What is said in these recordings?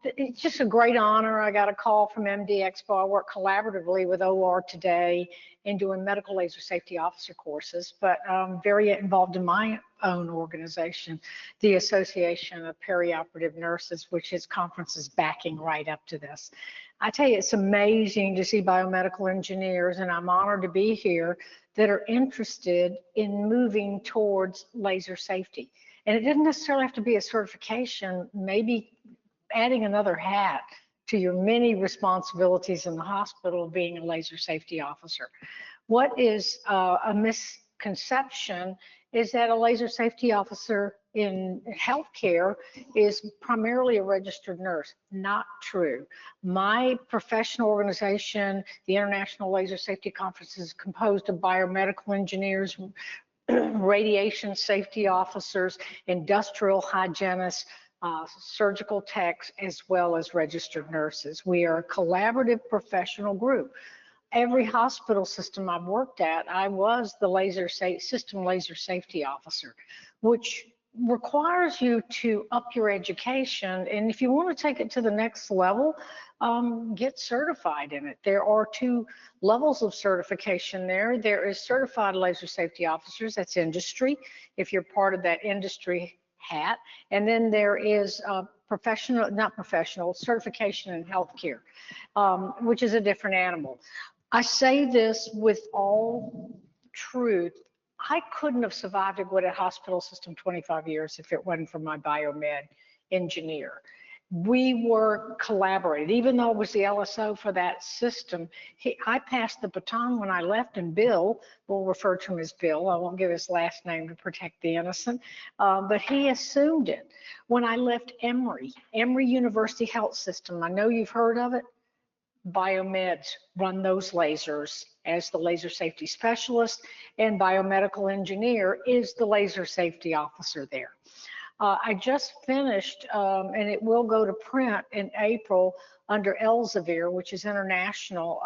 It's just a great honor. I got a call from MD Expo. I work collaboratively with OR today in doing medical laser safety officer courses, but I'm very involved in my own organization, the Association of Perioperative Nurses, which is conferences backing right up to this. I tell you, it's amazing to see biomedical engineers, and I'm honored to be here, that are interested in moving towards laser safety. And it doesn't necessarily have to be a certification, maybe adding another hat to your many responsibilities in the hospital, being a laser safety officer. What is a misconception is that a laser safety officer in healthcare is primarily a registered nurse. Not true. My professional organization, the International Laser Safety Conference, is composed of biomedical engineers, radiation safety officers, industrial hygienists, surgical techs, as well as registered nurses. We are a collaborative professional group. Every hospital system I've worked at, I was the system laser safety officer, which requires you to up your education. And if you want to take it to the next level, get certified in it. There are 2 levels of certification there. There is certified laser safety officers, that's industry, if you're part of that industry hat. And then there is certification in healthcare, which is a different animal. I say this with all truth. I couldn't have survived a Gwinnett hospital system 25 years if it wasn't for my biomed engineer. We were collaborated, even though it was the LSO for that system. I passed the baton when I left, and Bill, we'll refer to him as Bill, I won't give his last name to protect the innocent, but he assumed it. When I left Emory University Health System, I know you've heard of it, BioMed's run those lasers as the laser safety specialist, and biomedical engineer is the laser safety officer there. I just finished, and it will go to print in April under Elsevier, which is international,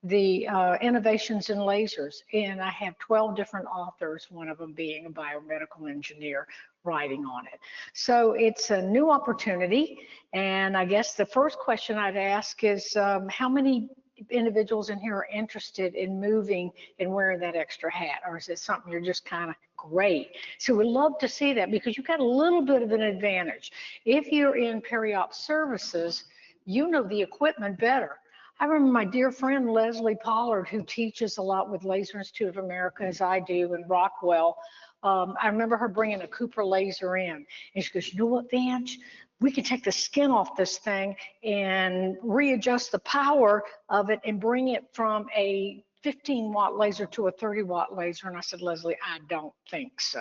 the innovations in lasers. And I have 12 different authors, one of them being a biomedical engineer, writing on it. So it's a new opportunity. And I guess the first question I'd ask is, how many individuals in here are interested in moving and wearing that extra hat? Or is it something you're just kind of great? So we'd love to see that, because you've got a little bit of an advantage. If you're in periop services, you know the equipment better. I remember my dear friend Leslie Pollard, who teaches a lot with Laser Institute of America, as I do, in Rockwell. I remember her bringing a Cooper laser in, and she goes, you know what, Vange? We can take the skin off this thing and readjust the power of it and bring it from a 15-watt laser to a 30-watt laser. And I said, Leslie, I don't think so.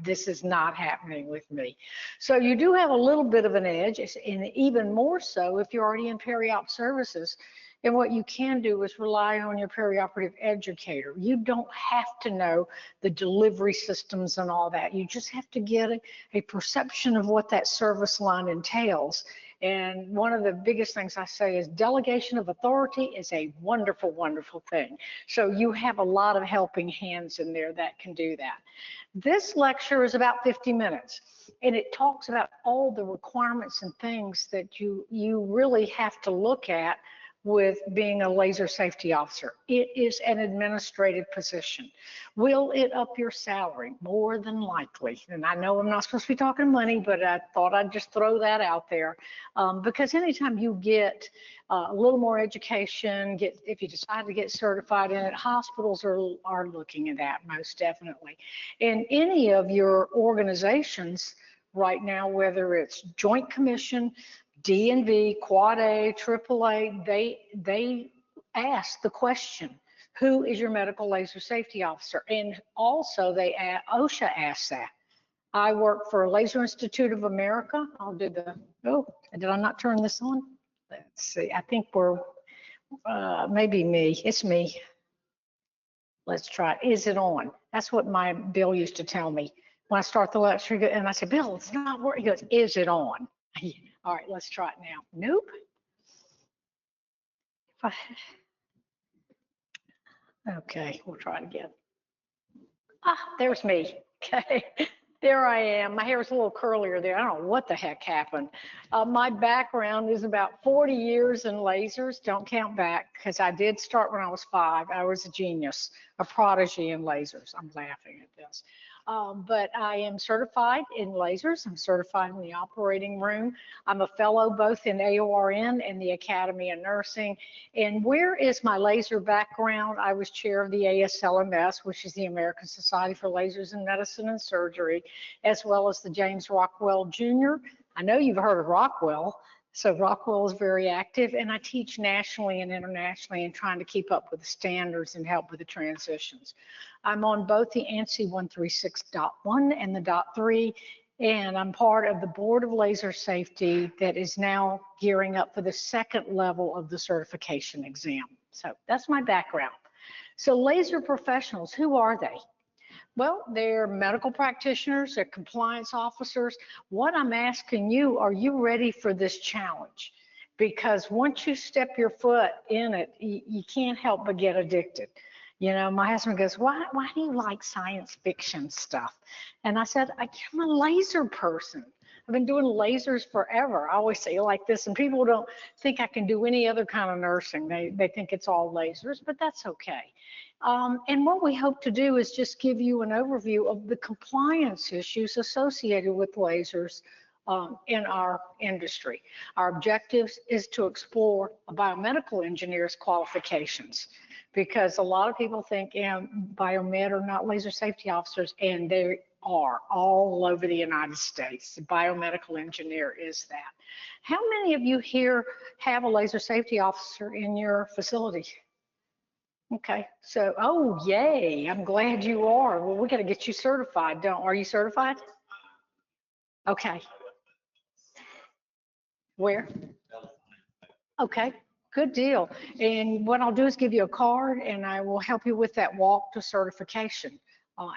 This is not happening with me. So you do have a little bit of an edge, and even more so if you're already in periop services. And what you can do is rely on your perioperative educator. You don't have to know the delivery systems and all that. You just have to get a perception of what that service line entails. And one of the biggest things I say is delegation of authority is a wonderful, wonderful thing. So you have a lot of helping hands in there that can do that. This lecture is about 50 minutes, and it talks about all the requirements and things that you really have to look at with being a laser safety officer. It is an administrative position. Will it up your salary? More than likely. And I know I'm not supposed to be talking money, but I thought I'd just throw that out there. Because anytime you get a little more education, if you decide to get certified in it, hospitals are looking at that most definitely. And any of your organizations right now, whether it's Joint Commission, DNV, Quad A, AAA, they ask the question, who is your medical laser safety officer? And also OSHA asks that. I work for Laser Institute of America. I'll do did I not turn this on? Let's see, I think we're, maybe me, it's me. Let's try it. Is it on? That's what my Bill used to tell me. When I start the lecture, and I said, Bill, it's not working. He goes, is it on? All right, let's try it now. Nope. Okay, we'll try it again. There's me. Okay, There I am. My hair was a little curlier there. I don't know what the heck happened. My background is about 40 years in lasers. Don't count back because I did start when I was 5. I was a genius, a prodigy in lasers. I'm laughing at this. But I am certified in lasers. I'm certified in the operating room. I'm a fellow both in AORN and the Academy of Nursing. And where is my laser background? I was chair of the ASLMS, which is the American Society for Lasers in Medicine and Surgery, as well as the James Rockwell Jr. I know you've heard of Rockwell. So Rockwell is very active, and I teach nationally and internationally and trying to keep up with the standards and help with the transitions. I'm on both the ANSI 136.1 and the .3, and I'm part of the Board of Laser Safety that is now gearing up for the 2nd level of the certification exam. So that's my background. So laser professionals, who are they? Well, they're medical practitioners, they're compliance officers. What I'm asking you, are you ready for this challenge? Because once you step your foot in it, you can't help but get addicted. You know, my husband goes, why do you like science fiction stuff? And I said, I'm a laser person. I've been doing lasers forever. I always say like this, and people don't think I can do any other kind of nursing. They think it's all lasers, but that's okay. And what we hope to do is just give you an overview of the compliance issues associated with lasers in our industry. Our objectives is to explore a biomedical engineer's qualifications, because a lot of people think, biomed are not laser safety officers, and they are all over the United States. The biomedical engineer is that. How many of you here have a laser safety officer in your facility? Okay, so, oh, yay, I'm glad you are. Well, we got to get you certified, are you certified? Okay. Where? Okay, good deal. And what I'll do is give you a card, and I will help you with that walk to certification.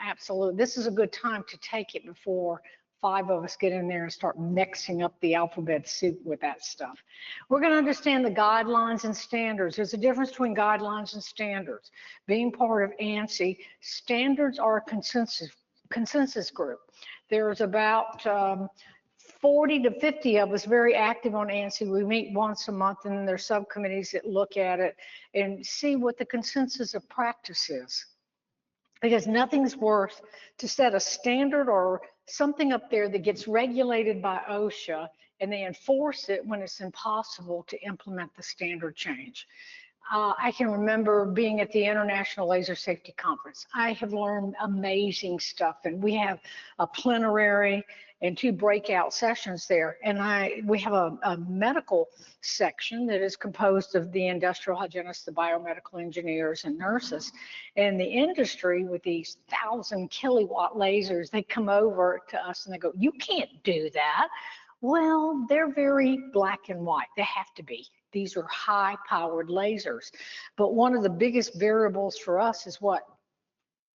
Absolutely. This is a good time to take it before 5 of us get in there and start mixing up the alphabet soup with that stuff. We're going to understand the guidelines and standards. There's a difference between guidelines and standards. Being part of ANSI, standards are a consensus group. There's about 40 to 50 of us very active on ANSI. We meet once a month, and then there's subcommittees that look at it and see what the consensus of practice is. Because nothing's worth to set a standard or something up there that gets regulated by OSHA, and they enforce it when it's impossible to implement the standard change. I can remember being at the International Laser Safety Conference. I have learned amazing stuff, and we have a plenary and 2 breakout sessions there. And we have a medical section that is composed of the industrial hygienists, the biomedical engineers, and nurses. And the industry, with these 1,000 kilowatt lasers, they come over to us and they go, you can't do that. Well, they're very black and white. They have to be. These are high-powered lasers. But one of the biggest variables for us is what?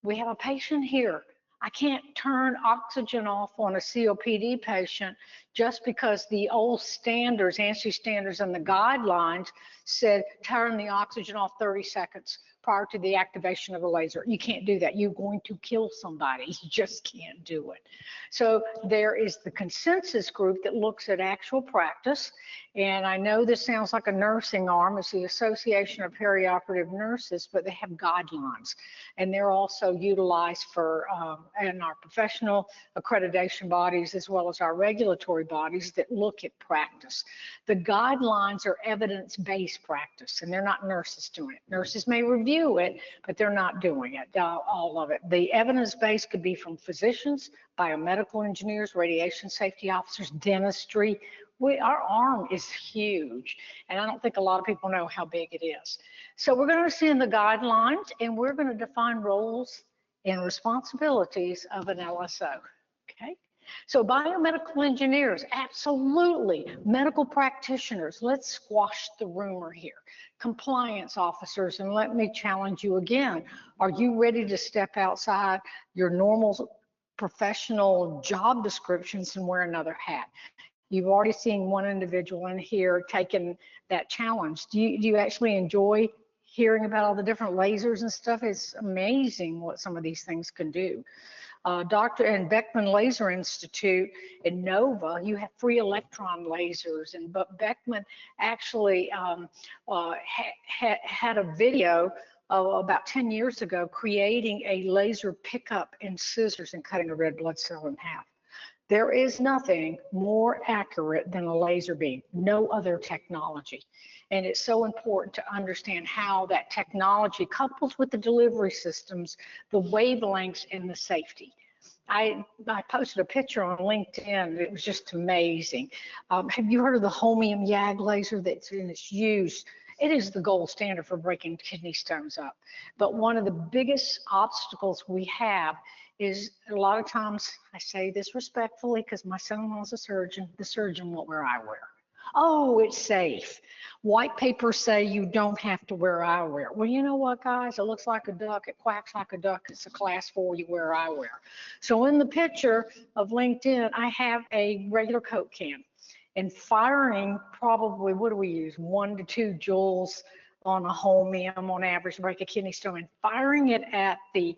We have a patient here. I can't turn oxygen off on a COPD patient just because the old standards, ANSI standards and the guidelines said turn the oxygen off 30 seconds prior to the activation of the laser. You can't do that. You're going to kill somebody. You just can't do it. So there is the consensus group that looks at actual practice. And I know this sounds like a nursing arm. It's the Association of Perioperative Nurses, but they have guidelines. And they're also utilized for in our professional accreditation bodies as well as our regulatory bodies that look at practice. The guidelines are evidence-based practice, and they're not nurses doing it. Nurses may review it, but they're not doing it, all of it. The evidence-based could be from physicians, biomedical engineers, radiation safety officers, dentistry. Our arm is huge, and I don't think a lot of people know how big it is. So we're going to understand the guidelines, and we're going to define roles and responsibilities of an LSO, okay? So biomedical engineers, absolutely. Medical practitioners, let's squash the rumor here. Compliance officers, and let me challenge you again. Are you ready to step outside your normal professional job descriptions and wear another hat? You've already seen one individual in here taking that challenge. Do you actually enjoy hearing about all the different lasers and stuff? It's amazing what some of these things can do. Dr. and Beckman Laser Institute in Nova, you have free electron lasers, and but Beckman actually had a video about 10 years ago creating a laser pickup and scissors and cutting a red blood cell in half. There is nothing more accurate than a laser beam, no other technology. And it's so important to understand how that technology couples with the delivery systems, the wavelengths, and the safety. I posted a picture on LinkedIn. It was just amazing. Have you heard of the holmium YAG laser that's in its use? It is the gold standard for breaking kidney stones up. But one of the biggest obstacles we have is a lot of times, I say this respectfully because my son-in-law's a surgeon, the surgeon won't wear eyewear. Oh, it's safe. White papers say you don't have to wear eyewear. Well, you know what, guys? It looks like a duck. It quacks like a duck. It's a class 4. You wear eyewear. So in the picture of LinkedIn, I have a regular Coke can. And firing probably, what do we use? 1 to 2 joules on a holmium on average to break a kidney stone. And firing it at the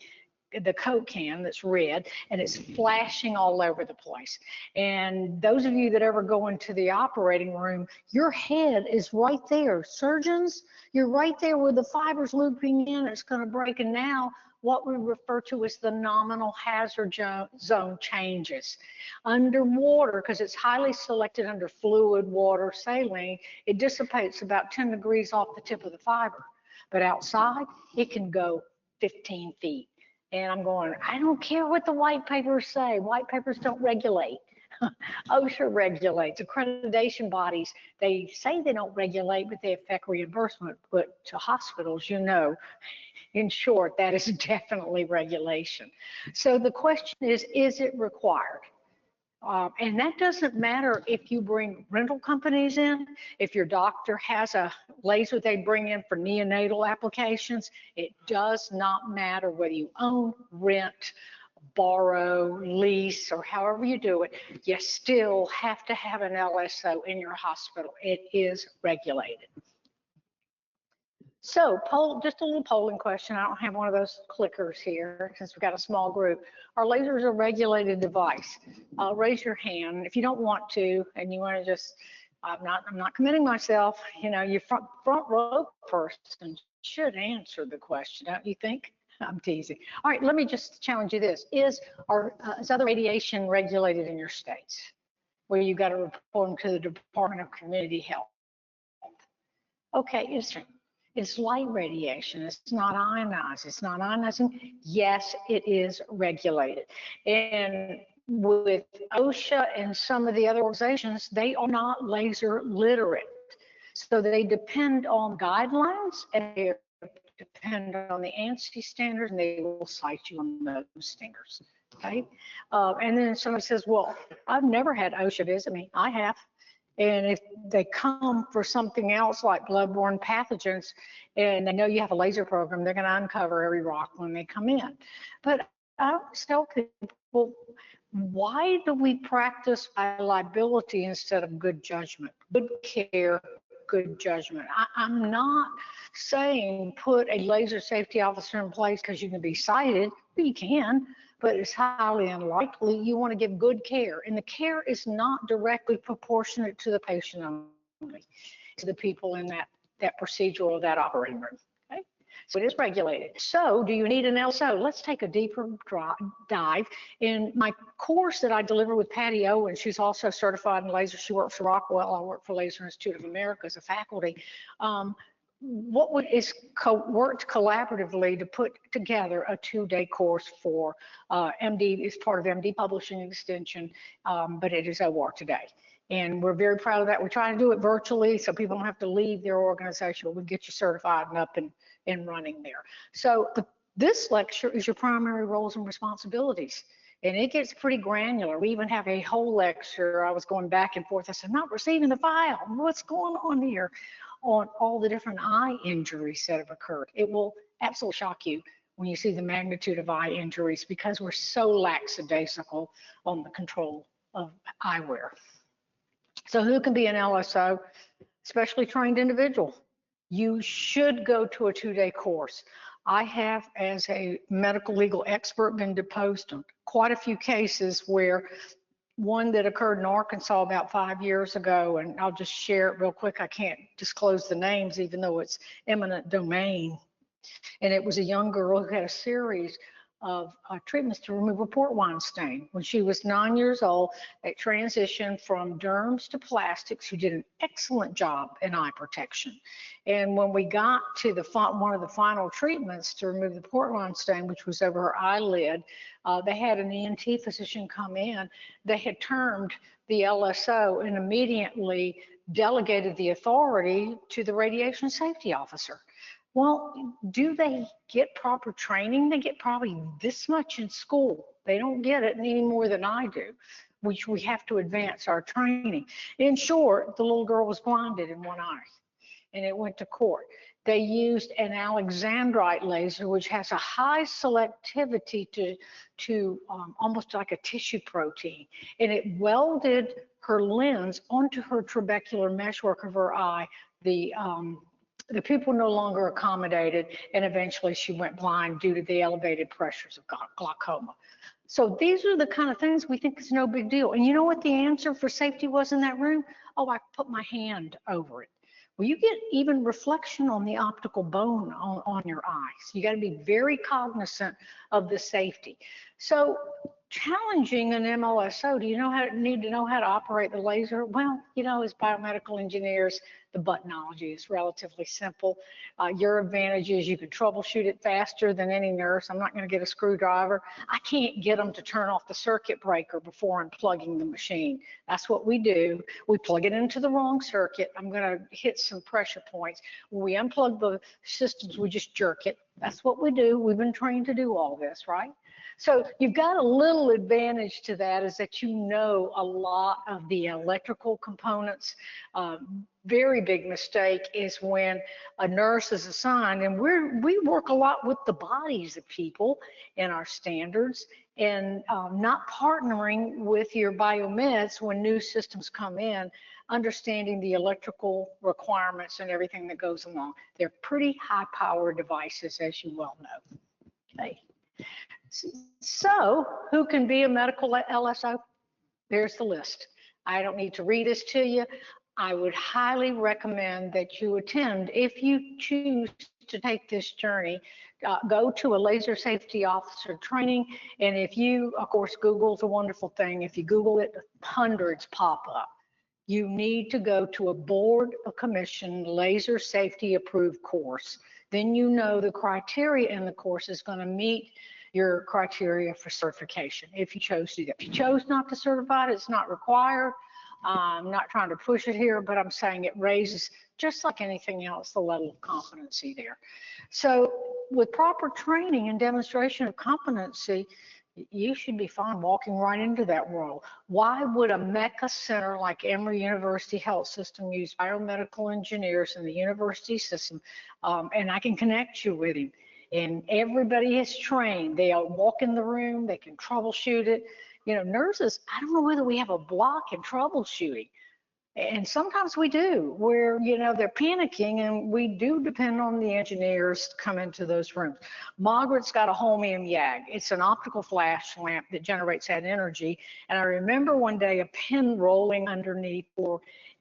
Coke can that's red, and it's flashing all over the place. And those of you that ever go into the operating room, your head is right there. Surgeons, you're right there where the fiber's looping in, it's going to break. And now what we refer to as the nominal hazard zone changes. Underwater, because it's highly selected under fluid, water, saline, it dissipates about 10 degrees off the tip of the fiber. But outside, it can go 15 feet. And I'm going, I don't care what the white papers say. White papers don't regulate. OSHA regulates. Accreditation bodies, they say they don't regulate, but they affect reimbursement. But to hospitals, you know, in short, that is definitely regulation. So the question is it required? And that doesn't matter if you bring rental companies in, if your doctor has a laser they bring in for neonatal applications, it does not matter whether you own, rent, borrow, lease, or however you do it, you still have to have an LSO in your hospital. It is regulated. So just a little polling question. I don't have one of those clickers here since we've got a small group. Are lasers a regulated device? Raise your hand. If you don't want to, and you want to just, I'm not committing myself, you know, your front row person should answer the question, don't you think? I'm teasing. All right, let me just challenge you this. Is other radiation regulated in your states where you got to report them to the Department of Community Health? Okay, it's light radiation. It's not ionized. It's not ionizing. Yes, it is regulated. And with OSHA and some of the other organizations, they are not laser literate. So they depend on guidelines and they depend on the ANSI standards, and they will cite you on those standards. Okay. And then somebody says, well, I've never had OSHA visit me. I have. And if they come for something else like bloodborne pathogens and they know you have a laser program, they're going to uncover every rock when they come in. But I always tell people, why do we practice by liability instead of good judgment? Good care, good judgment. I'm not saying put a laser safety officer in place because you can be cited. You can. But it's highly unlikely. You want to give good care, and the care is not directly proportionate to the patient only, to the people in that procedure or that operating room. Okay, so it is regulated. So do you need an LSO? Let's take a deeper dive. In my course that I deliver with Patty Owen, she's also certified in laser. She works for Rockwell. I work for Laser Institute of America as a faculty. Worked collaboratively to put together a 2-day course for MD. It's part of MD Publishing Extension, but it is OR today. And we're very proud of that. We're trying to do it virtually so people don't have to leave their organization, but we get you certified and up and running there. So this lecture is your primary roles and responsibilities. And it gets pretty granular. We even have a whole lecture. I was going back and forth. I said, not receiving the file. What's going on here? On all the different eye injuries that have occurred. It will absolutely shock you when you see the magnitude of eye injuries because we're so lackadaisical on the control of eyewear. So who can be an LSO? Specially trained individual. You should go to a 2-day course. I have, as a medical legal expert, been deposed on quite a few cases where one that occurred in Arkansas about 5 years ago, and I'll just share it real quick. I can't disclose the names, even though it's eminent domain. And it was a young girl who had a series of treatments to remove a port wine stain. When she was 9 years old, they transitioned from derms to plastics, who did an excellent job in eye protection. And when we got to one of the final treatments to remove the port wine stain, which was over her eyelid, they had an ENT physician come in. They had termed the LSO and immediately delegated the authority to the radiation safety officer. Well, do they get proper training? They get probably this much in school. They don't get it any more than I do, which we have to advance our training. In short, the little girl was blinded in one eye, and it went to court. They used an alexandrite laser, which has a high selectivity to almost like a tissue protein, and it welded her lens onto her trabecular meshwork of her eye. The pupil no longer accommodated, and eventually she went blind due to the elevated pressures of glaucoma. So these are the kind of things we think is no big deal. And you know what the answer for safety was in that room? Oh, I put my hand over it. Well, you get even reflection on the optical bone on your eyes. You got to be very cognizant of the safety. So challenging an MLSO, do you need to know how to operate the laser? Well, as biomedical engineers, the buttonology is relatively simple. Your advantage is you can troubleshoot it faster than any nurse. I'm not going to get a screwdriver. I can't get them to turn off the circuit breaker before unplugging the machine. That's what we do. We plug it into the wrong circuit. I'm going to hit some pressure points. When we unplug the systems, we just jerk it. That's what we do. We've been trained to do all this, right? So you've got a little advantage to that, is that you know a lot of the electrical components. Very big mistake is when a nurse is assigned, and we work a lot with the bodies of people in our standards, and not partnering with your BioMed's when new systems come in, understanding the electrical requirements and everything that goes along. They're pretty high power devices, as you well know. Okay. So who can be a medical LSO? There's the list. I don't need to read this to you. I would highly recommend that you attend, if you choose to take this journey, go to a laser safety officer training. And if you, of course, Google's a wonderful thing. If you Google it, hundreds pop up. You need to go to a board of commission laser safety approved course. Then you know the criteria in the course is going to meet your criteria for certification, if you chose to do that. If you chose not to certify it, it's not required. I'm not trying to push it here, but I'm saying it raises, just like anything else, the level of competency there. So with proper training and demonstration of competency, you should be fine walking right into that world. Why would a MECA center like Emory University Health System use biomedical engineers in the university system? And I can connect you with him. And everybody is trained. They'll walk in the room, they can troubleshoot it. Nurses, I don't know whether we have a block in troubleshooting. And sometimes we do, where, they're panicking, and we do depend on the engineers to come into those rooms. Margaret's got a holmium YAG. It's an optical flash lamp that generates that energy. And I remember one day a pin rolling underneath,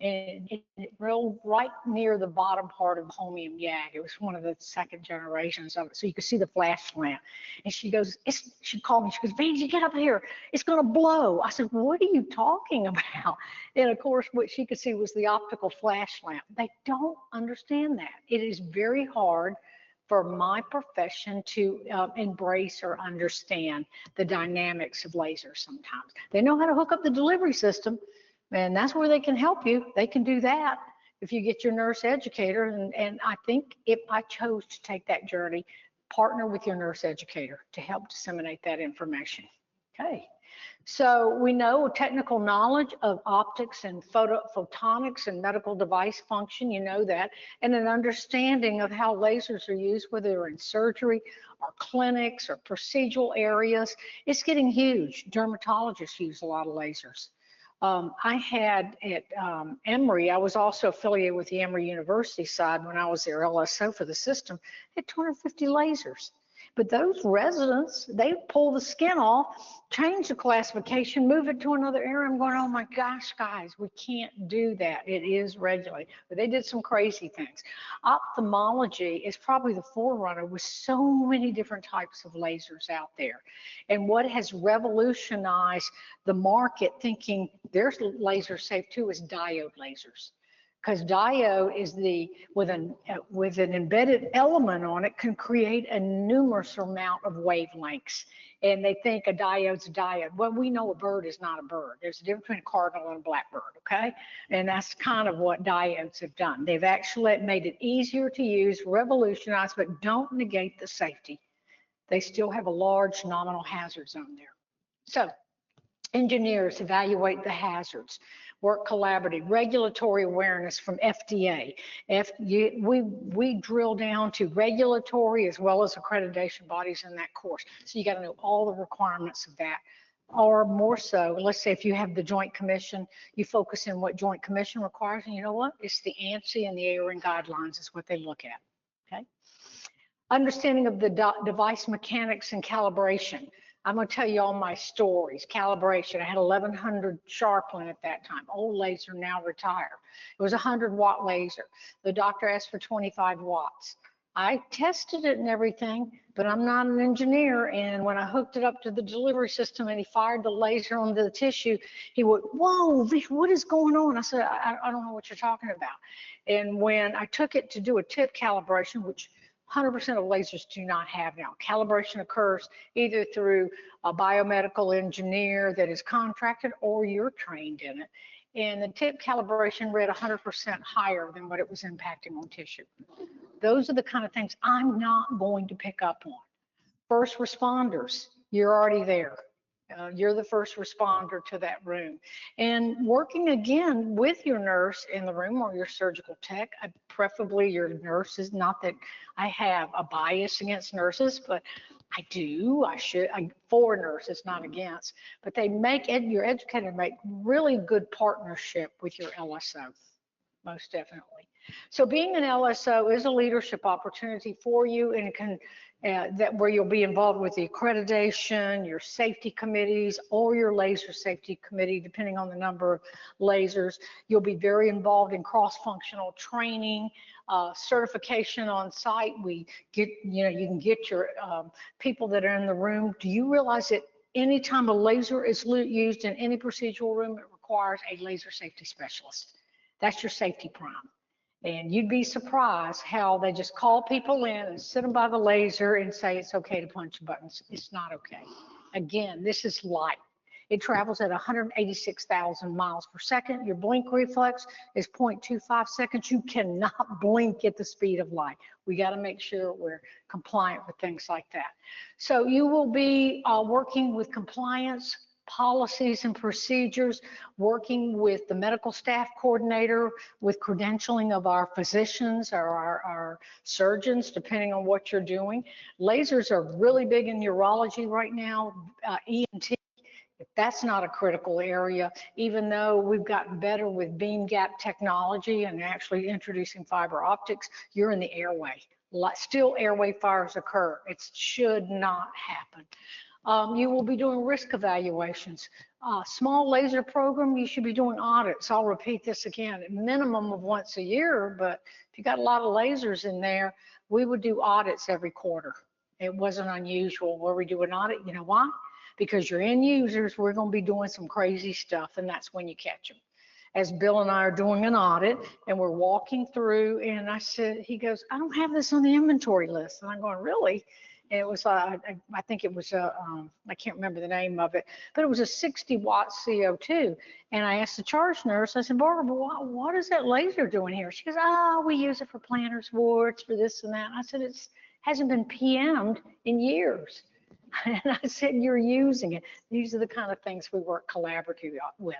and it rolled right near the bottom part of the holmium YAG. It was one of the second generations of it. So you could see the flash lamp. And she goes, she called me, she goes, Vangie, get up here. It's going to blow. I said, what are you talking about? And of course, what she could see was the optical flash lamp. They don't understand that. It is very hard for my profession to embrace or understand the dynamics of lasers sometimes. They know how to hook up the delivery system, and that's where they can help you. They can do that if you get your nurse educator. And I think if I chose to take that journey, partner with your nurse educator to help disseminate that information. Okay. So we know technical knowledge of optics and photonics and medical device function, you know that, and an understanding of how lasers are used, whether they're in surgery or clinics or procedural areas. It's getting huge. Dermatologists use a lot of lasers. I had at Emory, I was also affiliated with the Emory University side when I was their LSO for the system, had 250 lasers. But those residents, they pull the skin off, change the classification, move it to another area. I'm going, oh my gosh, guys, we can't do that. It is regulated. But they did some crazy things. Ophthalmology is probably the forerunner with so many different types of lasers out there. And what has revolutionized the market thinking there's laser safe too is diode lasers. Because diode is with an embedded element on it can create a numerous amount of wavelengths. And they think a diode's a diode. Well, we know a bird is not a bird. There's a difference between a cardinal and a blackbird, okay? And that's kind of what diodes have done. They've actually made it easier to use, revolutionized, but don't negate the safety. They still have a large nominal hazard zone there. So engineers evaluate the hazards, work collaboratively, regulatory awareness from FDA. We drill down to regulatory as well as accreditation bodies in that course. So you got to know all the requirements of that. Or more so, let's say if you have the Joint Commission, you focus in what Joint Commission requires, and you know what? It's the ANSI and the AORN guidelines is what they look at, okay? Understanding of the device mechanics and calibration. I'm going to tell you all my stories. Calibration, I had 1100 Sharpland at that time, old laser, now retired. It was a 100-watt laser. The doctor asked for 25 watts. I tested it and everything, but I'm not an engineer. And when I hooked it up to the delivery system and he fired the laser onto the tissue, he went, whoa, what is going on? I said, I don't know what you're talking about. And when I took it to do a tip calibration, which 100% of lasers do not have now. Calibration occurs either through a biomedical engineer that is contracted or you're trained in it. And the tip calibration read 100% higher than what it was impacting on tissue. Those are the kind of things I'm not going to pick up on. First responders, you're already there. You're the first responder to that room. And working again with your nurse in the room or your surgical tech, preferably your nurses, not that I have a bias against nurses, but I do, for nurses, not against, but they make, your educator make really good partnership with your LSO, most definitely. So being an LSO is a leadership opportunity for you, and it can, where you'll be involved with the accreditation, your safety committees, or your laser safety committee, depending on the number of lasers. You'll be very involved in cross-functional training, certification on site. We get, you can get your people that are in the room. Do you realize that anytime a laser is used in any procedural room, it requires a laser safety specialist? That's your safety prime. And you'd be surprised how they just call people in and sit them by the laser and say it's okay to punch buttons. It's not okay. Again, this is light. It travels at 186,000 miles per second. Your blink reflex is 0.25 seconds. You cannot blink at the speed of light. We got to make sure we're compliant with things like that. So you will be working with compliance policies and procedures, working with the medical staff coordinator, with credentialing of our physicians or our surgeons, depending on what you're doing. Lasers are really big in urology right now, ENT. If that's not a critical area, even though we've gotten better with beam gap technology and actually introducing fiber optics, you're in the airway. Still airway fires occur. It should not happen. You will be doing risk evaluations. Small laser program, you should be doing audits. I'll repeat this again, a minimum of once a year, but if you got a lot of lasers in there, we would do audits every quarter. It wasn't unusual where we do an audit. You know why? Because your end users, we're going to be doing some crazy stuff, and that's when you catch them. As Bill and I are doing an audit, and we're walking through, and I said, he goes, I don't have this on the inventory list. And I'm going, really? And it was, I think it was, I can't remember the name of it, but it was a 60-watt CO2. And I asked the charge nurse, I said, Barbara, what is that laser doing here? She goes, we use it for planters warts, for this and that. And I said, it hasn't been PM'd in years. And I said, you're using it. These are the kind of things we work collaboratively with.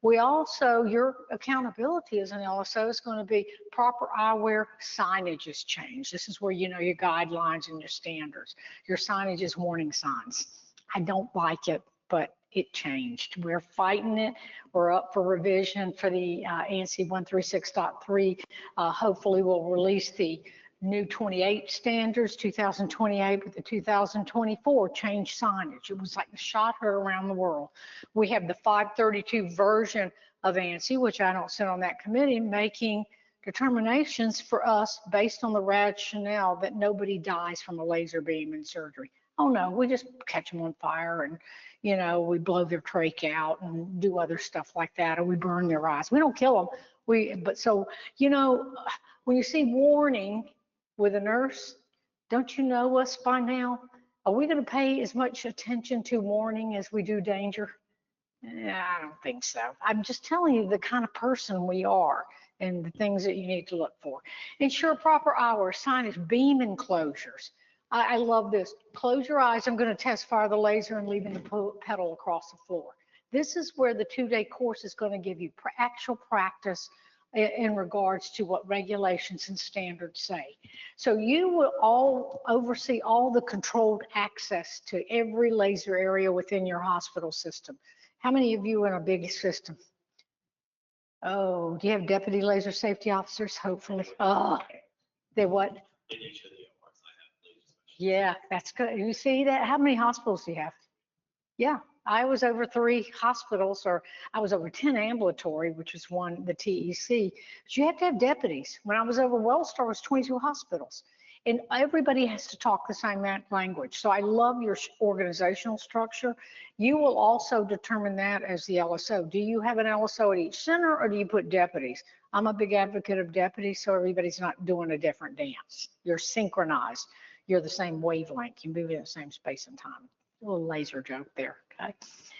We also, your accountability as an LSO is going to be proper eyewear signage is changed. This is where you know your guidelines and your standards. Your signage is warning signs. I don't like it. but it changed. We're fighting it. We're up for revision for the ANSI 136.3. Hopefully we'll release the new 28 standards, 2028, but the 2024 changed signage. It was like a shot heard around the world. We have the 532 version of ANSI, which I don't sit on that committee, making determinations for us based on the rationale that nobody dies from a laser beam in surgery. Oh no, we just catch them on fire and, you know, we blow their trach out and do other stuff like that, or we burn their eyes. We don't kill them. But so, you know, when you see warning with a nurse, don't you know us by now? Are we going to pay as much attention to warning as we do danger? I don't think so. I'm just telling you the kind of person we are and the things that you need to look for. Ensure proper hours, signage, beam enclosures. I love this. Close your eyes. I'm going to test fire the laser and leaving the pedal across the floor. This is where the 2-day course is going to give you actual practice in regards to what regulations and standards say. So you will all oversee all the controlled access to every laser area within your hospital system. How many of you are in a big system? Oh, do you have deputy laser safety officers? Hopefully. Oh, they what? Yeah, that's good. You see that? How many hospitals do you have? Yeah, I was over 3 hospitals, or I was over 10 ambulatory, which is one, the TEC. But you have to have deputies. When I was over Wellstar, it was 22 hospitals. And everybody has to talk the same language. So I love your organizational structure. You will also determine that as the LSO. Do you have an LSO at each center, or do you put deputies? I'm a big advocate of deputies, so everybody's not doing a different dance. You're synchronized. You're the same wavelength. You move in the same space and time. A little laser joke there, okay?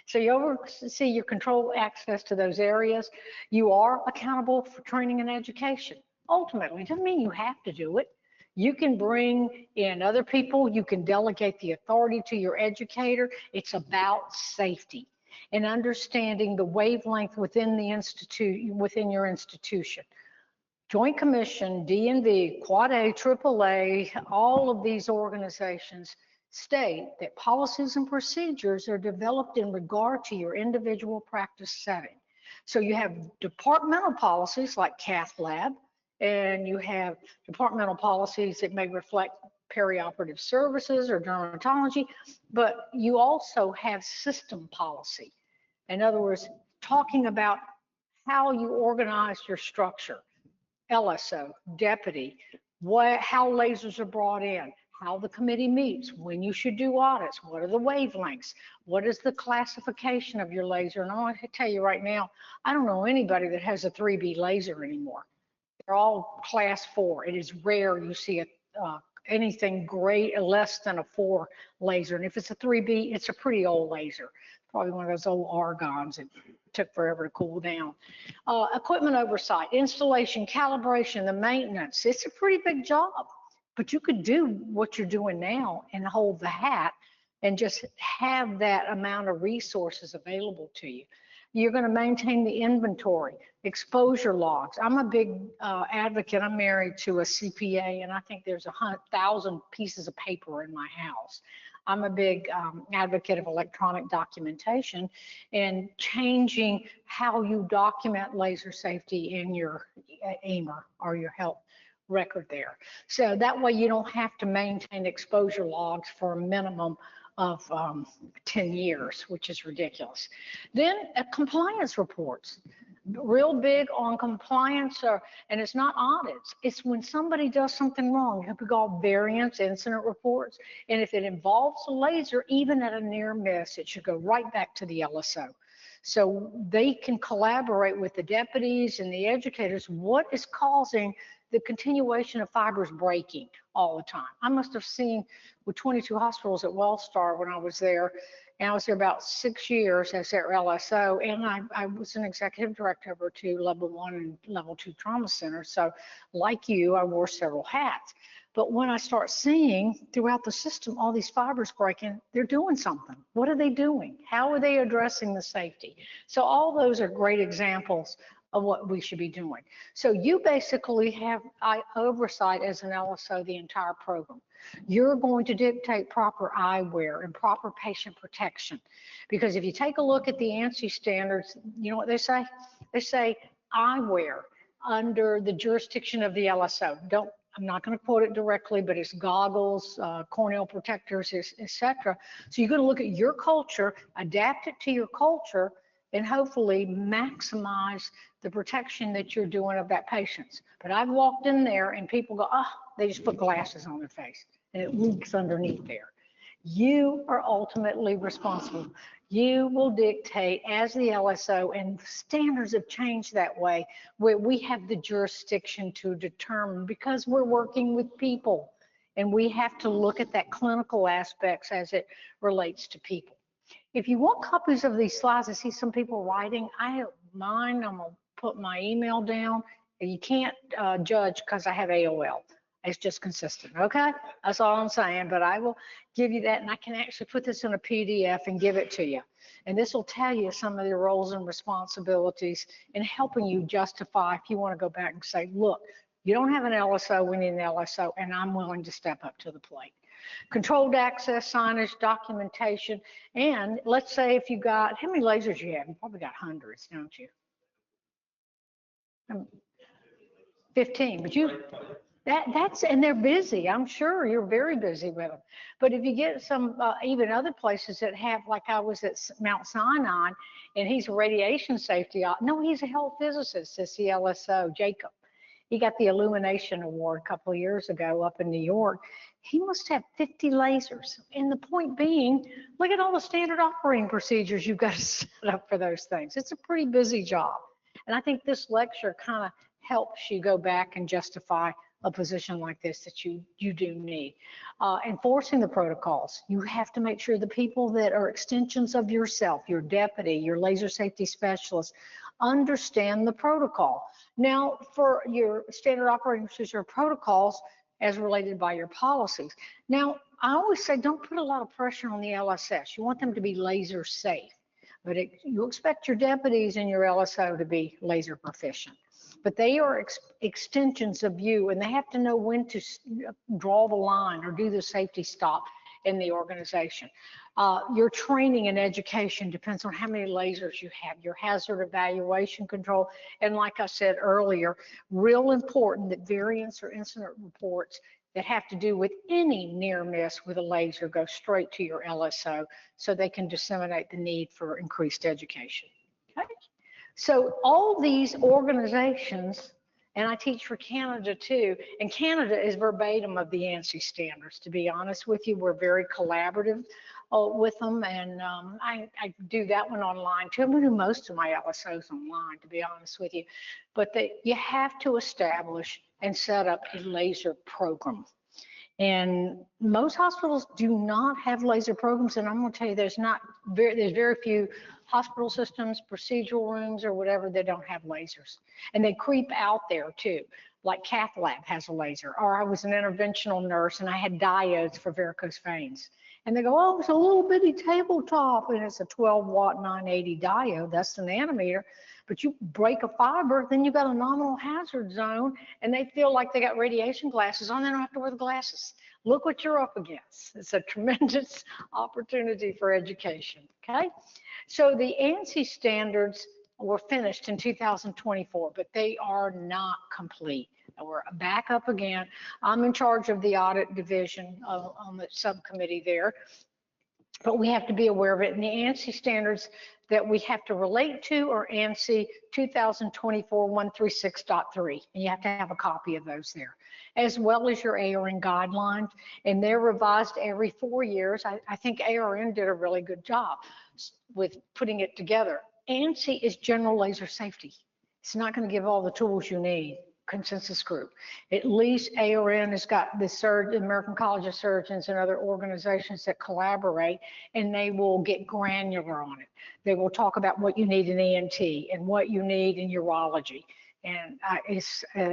So you oversee your control access to those areas. You are accountable for training and education. Ultimately, it doesn't mean you have to do it. You can bring in other people. You can delegate the authority to your educator. It's about safety and understanding the wavelength within the institute, within your institution. Joint Commission, DNV, Quad A, AAA, all of these organizations state that policies and procedures are developed in regard to your individual practice setting. So you have departmental policies like cath lab, and you have departmental policies that may reflect perioperative services or dermatology, but you also have system policy. In other words, talking about how you organize your structure, LSO, deputy, how lasers are brought in, how the committee meets, when you should do audits, what are the wavelengths, what is the classification of your laser. And I want to tell you right now, I don't know anybody that has a 3B laser anymore. They're all class 4. It is rare you see anything great less than a 4 laser. And if it's a 3B, it's a pretty old laser. Probably one of those old argons that took forever to cool down. Equipment oversight, installation, calibration, the maintenance. It's a pretty big job, but you could do what you're doing now and hold the hat and just have that amount of resources available to you. You're going to maintain the inventory, exposure logs. I'm a big advocate. I'm married to a CPA, and I think there's 1,000 pieces of paper in my house. I'm a big advocate of electronic documentation and changing how you document laser safety in your EMR or your health record there. So that way you don't have to maintain exposure logs for a minimum of 10 years, which is ridiculous. Then compliance reports. Real big on compliance, and it's not audits. It's when somebody does something wrong. You have to call variance incident reports. And if it involves a laser, even at a near miss, it should go right back to the LSO. So they can collaborate with the deputies and the educators. What is causing the continuation of fibers breaking all the time? I must have seen with 22 hospitals at Wellstar when I was there, and I was there about 6 years as their LSO, and I was an executive director over 2 level 1 and level 2 trauma centers. So like you, I wore several hats. But when I start seeing throughout the system all these fibers breaking, they're doing something. What are they doing? How are they addressing the safety? So all those are great examples of what we should be doing. So you basically have oversight as an LSO the entire program. You're going to dictate proper eyewear and proper patient protection. Because if you take a look at the ANSI standards, you know what they say? They say eyewear under the jurisdiction of the LSO. I'm not going to quote it directly, but it's goggles, corneal protectors, etc. So you're going to look at your culture, adapt it to your culture, and hopefully maximize the protection that you're doing of that patient. But I've walked in there and people go, oh, they just put glasses on their face and it leaks underneath there. You are ultimately responsible. You will dictate as the LSO, and standards have changed that way, where we have the jurisdiction to determine, because we're working with people and we have to look at that clinical aspects as it relates to people. If you want copies of these slides, I see some people writing. I have mine. I'm gonna put my email down. You can't judge because I have AOL. It's just consistent, okay? That's all I'm saying, but I will give you that, and I can actually put this in a PDF and give it to you. And this will tell you some of the roles and responsibilities in helping you justify if you want to go back and say, look, you don't have an LSO, we need an LSO, and I'm willing to step up to the plate. Controlled access, signage, documentation, and let's say if you got, how many lasers you have? You probably got hundreds, don't you? 15, but you, that's, and they're busy. I'm sure you're very busy with them. But if you get some, even other places that have, like I was at Mount Sinai, and he's a radiation safety, no, he's a health physicist, the CLSO, Jacob. He got the Illumination Award a couple of years ago up in New York. He must have 50 lasers. And the point being, look at all the standard operating procedures you've got to set up for those things. It's a pretty busy job. And I think this lecture kind of helps you go back and justify a position like this that you do need. Enforcing the protocols. You have to make sure the people that are extensions of yourself, your deputy, your laser safety specialist, understand the protocol. Now, for your standard operating procedure protocols as related by your policies. Now, I always say don't put a lot of pressure on the LSS. You want them to be laser safe, but you expect your deputies and your LSO to be laser proficient. But they are extensions of you, and they have to know when to draw the line or do the safety stop in the organization. Your training and education depends on how many lasers you have, your hazard evaluation control, and like I said earlier, real important that variants or incident reports that have to do with any near miss with a laser go straight to your LSO so they can disseminate the need for increased education. Okay? So all these organizations, and I teach for Canada too, and Canada is verbatim of the ANSI standards, to be honest with you. We're very collaborative with them, and I do that one online too. I'm going to do most of my LSOs online, to be honest with you. But you have to establish and set up a laser program. And most hospitals do not have laser programs, and I'm going to tell you there's very few hospital systems, procedural rooms, or whatever that don't have lasers. And they creep out there too, like Cath Lab has a laser, or I was an interventional nurse and I had diodes for varicose veins. And they go, oh, it's a little bitty tabletop, and it's a 12-watt 980 diode, that's the nanometer. But you break a fiber, then you've got a nominal hazard zone, and they feel like they got radiation glasses on, they don't have to wear the glasses. Look what you're up against. It's a tremendous opportunity for education, okay? So the ANSI standards were finished in 2024, but they are not complete. We're back up again. I'm in charge of the audit division on the subcommittee there, but we have to be aware of it. And the ANSI standards that we have to relate to are ANSI 2024-136.3, and you have to have a copy of those there, as well as your ARN guidelines, and they're revised every 4 years. I think ARN did a really good job with putting it together. ANSI is general laser safety. It's not going to give all the tools you need. Consensus group. At least ARN has got the American College of Surgeons and other organizations that collaborate, and they will get granular on it. They will talk about what you need in ENT and what you need in urology. And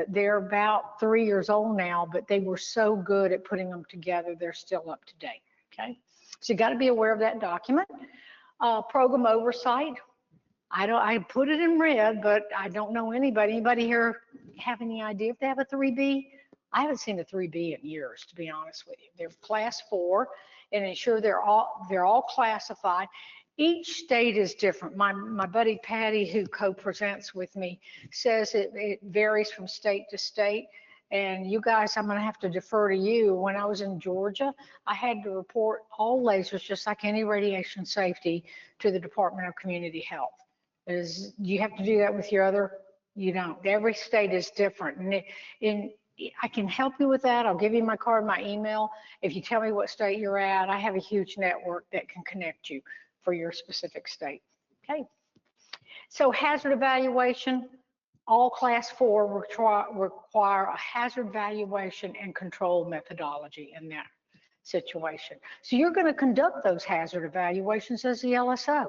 they're about 3 years old now, but they were so good at putting them together, they're still up to date. Okay, so you got to be aware of that document. Program oversight. I put it in red, but I don't know anybody. Anybody here have any idea if they have a 3B? I haven't seen a 3B in years, to be honest with you. They're class 4, and ensure they're all classified. Each state is different. My buddy Patty, who co-presents with me, says it varies from state to state. And you guys, I'm going to have to defer to you. When I was in Georgia, I had to report all lasers, just like any radiation safety, to the Department of Community Health. You have to do that with your other? You don't. Every state is different. And I can help you with that. I'll give you my card, my email. If you tell me what state you're at, I have a huge network that can connect you for your specific state. Okay. So hazard evaluation, all class 4 require a hazard evaluation and control methodology in that situation. So you're going to conduct those hazard evaluations as the LSO.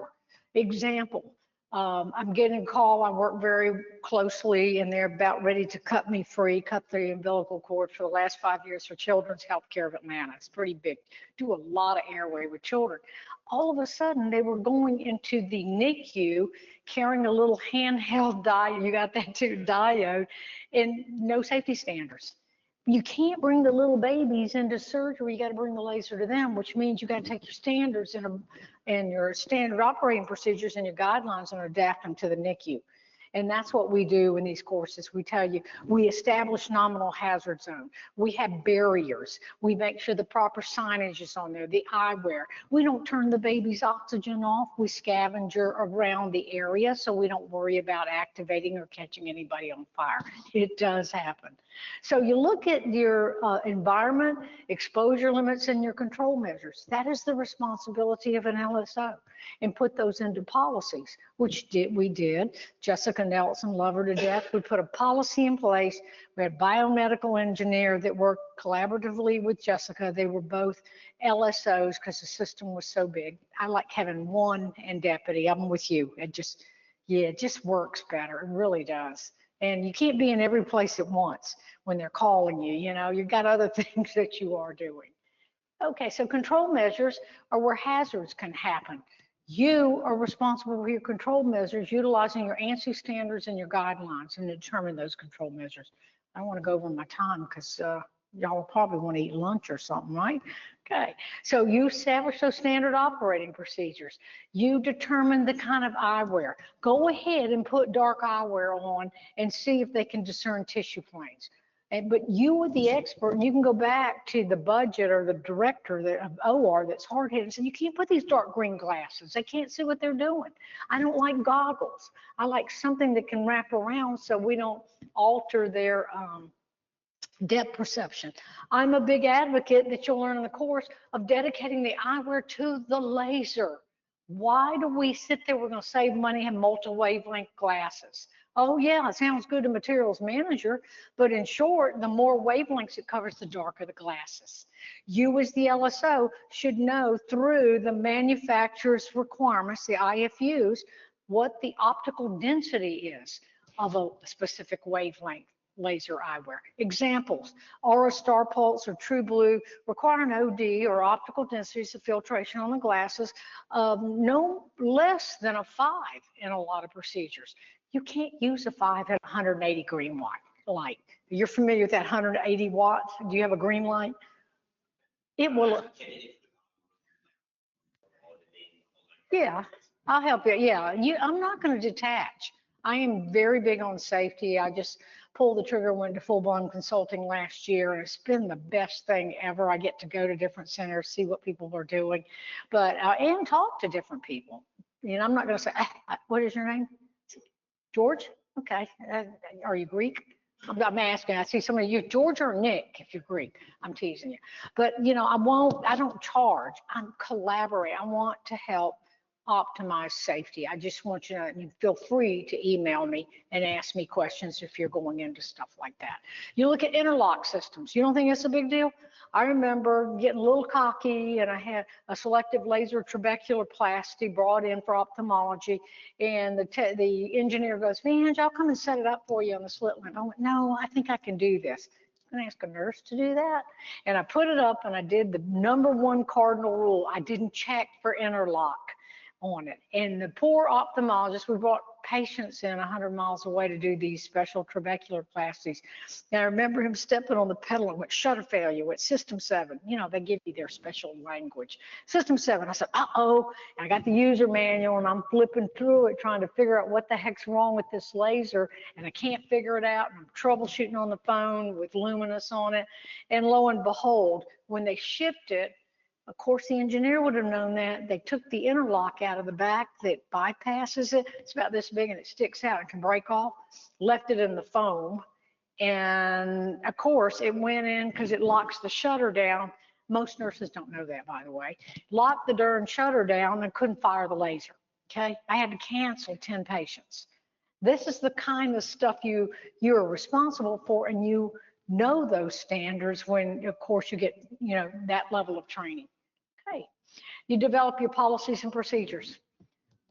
Example, I'm getting a call. I work very closely, and they're about ready to cut me free, cut the umbilical cord for the last 5 years for Children's Healthcare of Atlanta. It's pretty big. Do a lot of airway with children. All of a sudden, they were going into the NICU carrying a little handheld diode. You got that too, diode, and no safety standards. You can't bring the little babies into surgery. You got to bring the laser to them, which means you got to take your standards and your standard operating procedures and your guidelines and adapt them to the NICU. And that's what we do in these courses. We tell you, we establish nominal hazard zone. We have barriers. We make sure the proper signage is on there, the eyewear. We don't turn the baby's oxygen off. We scavenger around the area so we don't worry about activating or catching anybody on fire. It does happen. So you look at your environment, exposure limits, and your control measures. That is the responsibility of an LSO, and put those into policies, which we did. Jessica Nelson, love her to death. We put a policy in place. We had a biomedical engineer that worked collaboratively with Jessica. They were both LSOs because the system was so big. I like having one in deputy. I'm with you. It just works better. It really does. And you can't be in every place at once when they're calling you. You know, you've got other things that you are doing. Okay, so control measures are where hazards can happen. You are responsible for your control measures, utilizing your ANSI standards and your guidelines, and determine those control measures. I don't want to go over my time because y'all probably want to eat lunch or something, right? Okay, so you establish those standard operating procedures. You determine the kind of eyewear. Go ahead and put dark eyewear on and see if they can discern tissue planes. But you are the expert, and you can go back to the budget or the director of OR that's hard-headed and say, you can't put these dark green glasses. They can't see what they're doing. I don't like goggles. I like something that can wrap around so we don't alter their depth perception. I'm a big advocate, that you'll learn in the course, of dedicating the eyewear to the laser. Why do we sit there, we're going to save money, have multi-wavelength glasses? Oh yeah, it sounds good to materials manager, but in short, the more wavelengths it covers, the darker the glasses. You as the LSO should know through the manufacturer's requirements, the IFUs, what the optical density is of a specific wavelength laser eyewear. Examples, Aura Star Pulse or True Blue require an OD or optical densities of filtration on the glasses of no less than a 5 in a lot of procedures. You can't use a 5 at 180 green light. You're familiar with that 180 watts? Do you have a green light? It will. Yeah, I'll help you. Yeah, I'm not going to detach. I am very big on safety. I just pulled the trigger, went to full-blown consulting last year, and it's been the best thing ever. I get to go to different centers, see what people are doing, but and talk to different people. You know, I'm not going to say, what is your name? George? Okay. Are you Greek? I'm asking. I see some of you, George or Nick, if you're Greek. I'm teasing you. But, you know, I don't charge. I'm collaborate. I want to help optimize safety. I just want you to feel free to email me and ask me questions if you're going into stuff like that. You look at interlock systems. You don't think it's a big deal? I remember getting a little cocky, and I had a selective laser trabecular plasty brought in for ophthalmology, and the engineer goes, Vangie, I'll come and set it up for you on the slit lamp. I went, no, I think I can do this. I'm gonna ask a nurse to do that. And I put it up, and I did the #1 cardinal rule. I didn't check for interlock. on it. And the poor ophthalmologist, we brought patients in 100 miles away to do these special trabecular plasties. And I remember him stepping on the pedal and went shutter failure, went system 7. You know, they give you their special language. System 7. I said, uh-oh. And I got the user manual and I'm flipping through it trying to figure out what the heck's wrong with this laser. And I can't figure it out. And I'm troubleshooting on the phone with Luminous on it. And lo and behold, when they shipped it, of course, the engineer would have known that. They took the interlock out of the back that bypasses it. It's about this big and it sticks out and can break off. Left it in the foam. And of course, it went in because it locks the shutter down. Most nurses don't know that, by the way. Locked the darn shutter down and couldn't fire the laser. Okay, I had to cancel 10 patients. This is the kind of stuff you're responsible for, and you know those standards when, of course, you get that level of training. Okay, you develop your policies and procedures.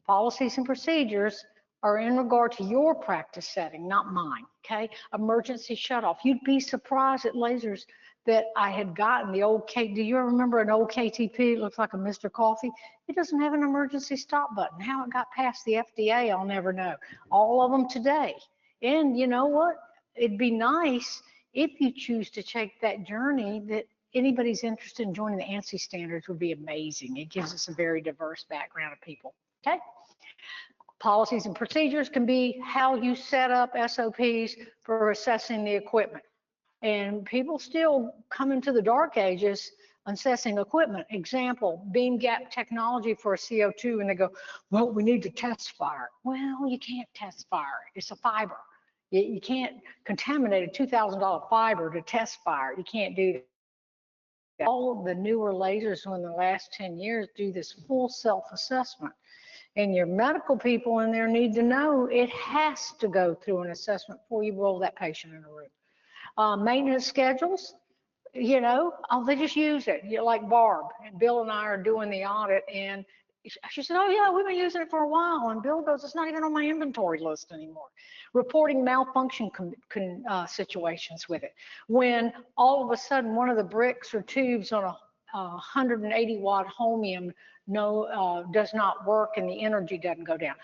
Policies and procedures are in regard to your practice setting, not mine. Okay, emergency shutoff. You'd be surprised at lasers that I had gotten. The old do you remember an old KTP? It looks like a Mr. Coffee. It doesn't have an emergency stop button. How it got past the FDA, I'll never know. All of them today. And you know what? It'd be nice if you choose to take that journey, that anybody's interested in joining the ANSI standards would be amazing. It gives us a very diverse background of people. Okay. Policies and procedures can be how you set up SOPs for assessing the equipment. And people still come into the dark ages assessing equipment. Example, beam gap technology for a CO2, and they go, well, we need to test fire. Well, you can't test fire. It's a fiber. You can't contaminate a $2,000 fiber to test fire. You can't do that. All of the newer lasers in the last 10 years do this full self-assessment. And your medical people in there need to know it has to go through an assessment before you roll that patient in a room. Maintenance schedules, they just use it. Like Barb and Bill and I are doing the audit, and she said, oh yeah, we've been using it for a while. And Bill goes, it's not even on my inventory list anymore. Reporting malfunction situations with it. When all of a sudden one of the bricks or tubes on a 180 watt Homium does not work and the energy doesn't go down.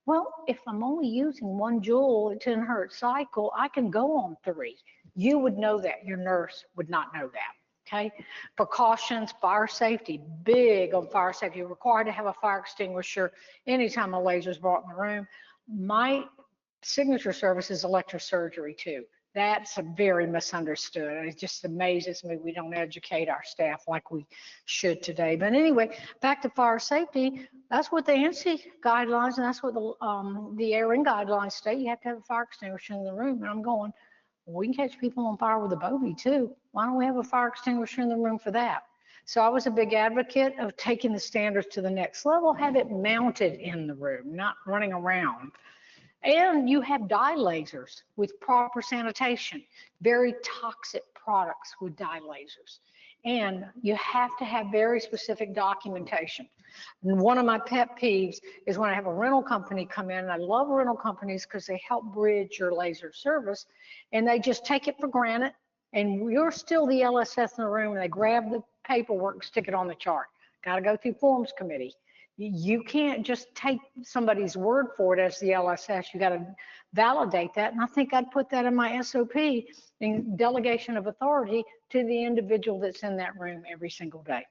Well, if I'm only using 1 joule at 10 hertz cycle, I can go on 3. You would know that. Your nurse would not know that. Okay. Precautions, fire safety, big on fire safety. You're required to have a fire extinguisher anytime a laser is brought in the room. My signature service is electrosurgery too. That's very misunderstood. It just amazes me we don't educate our staff like we should today. But anyway, back to fire safety. That's what the ANSI guidelines, and that's what the ARN guidelines state. You have to have a fire extinguisher in the room. And I'm going, well, we can catch people on fire with a bovie too. Why don't we have a fire extinguisher in the room for that? So I was a big advocate of taking the standards to the next level, have it mounted in the room, not running around. And you have dye lasers with proper sanitation, very toxic products with dye lasers. And you have to have very specific documentation. And one of my pet peeves is when I have a rental company come in, and I love rental companies because they help bridge your laser service, and they just take it for granted, and you're still the LSS in the room, and they grab the paperwork and stick it on the chart. Got to go through forms committee. You can't just take somebody's word for it as the LSS. You got to validate that. And I think I'd put that in my SOP in delegation of authority to the individual that's in that room every single day.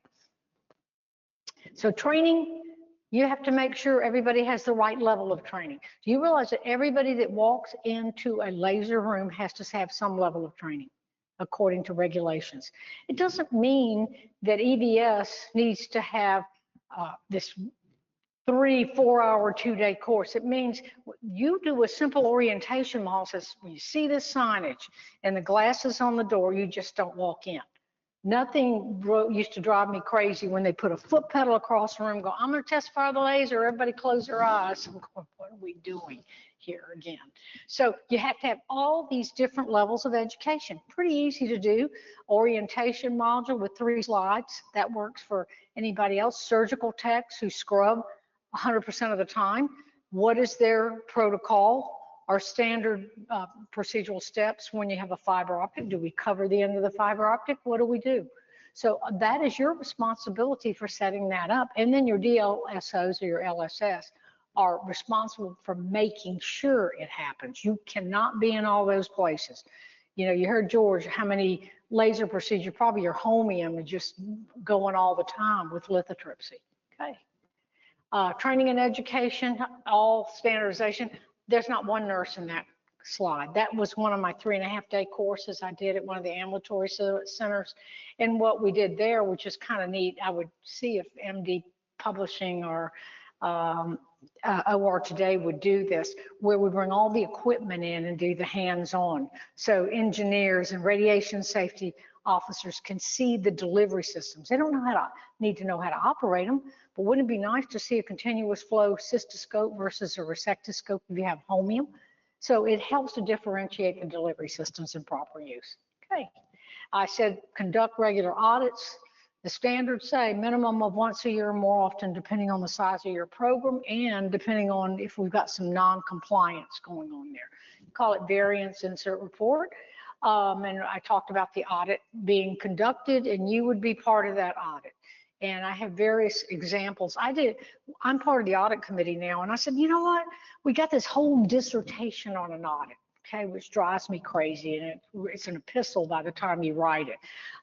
So training, you have to make sure everybody has the right level of training. Do you realize that everybody that walks into a laser room has to have some level of training according to regulations? It doesn't mean that EVS needs to have this 3-4 hour 2-day course. It means you do a simple orientation model. Says when you see this signage and the glasses on the door, you just don't walk in. Nothing used to drive me crazy when they put a foot pedal across the room, go, I'm going to test fire the laser. Everybody close their eyes. I'm going, what are we doing here again? So you have to have all these different levels of education. Pretty easy to do. Orientation module with 3 slides. That works for anybody else. Surgical techs who scrub 100% of the time. What is their protocol? Our standard procedural steps when you have a fiber optic. Do we cover the end of the fiber optic? What do we do? So that is your responsibility for setting that up. And then your DLSOs or your LSS are responsible for making sure it happens. You cannot be in all those places. You know, you heard George, how many laser procedures, probably your homium is just going all the time with lithotripsy. Okay. Training and education, all standardization. There's not one nurse in that slide. That was one of my 3.5-day courses I did at one of the ambulatory centers. And what we did there, which is kind of neat, I would see if MD Publishing or OR Today would do this, where we bring all the equipment in and do the hands-on. So engineers and radiation safety officers can see the delivery systems. They don't need to know how to operate them, but wouldn't it be nice to see a continuous flow cystoscope versus a resectoscope if you have homium? So it helps to differentiate the delivery systems in proper use. Okay, I said conduct regular audits. The standards say minimum of once a year or more often, depending on the size of your program and depending on if we've got some non-compliance going on there. Call it variance insert report. And I talked about the audit being conducted, and you would be part of that audit. And I have various examples. I'm part of the audit committee now, and I said, you know what? We got this whole dissertation on an audit, okay, which drives me crazy, and it's an epistle by the time you write it.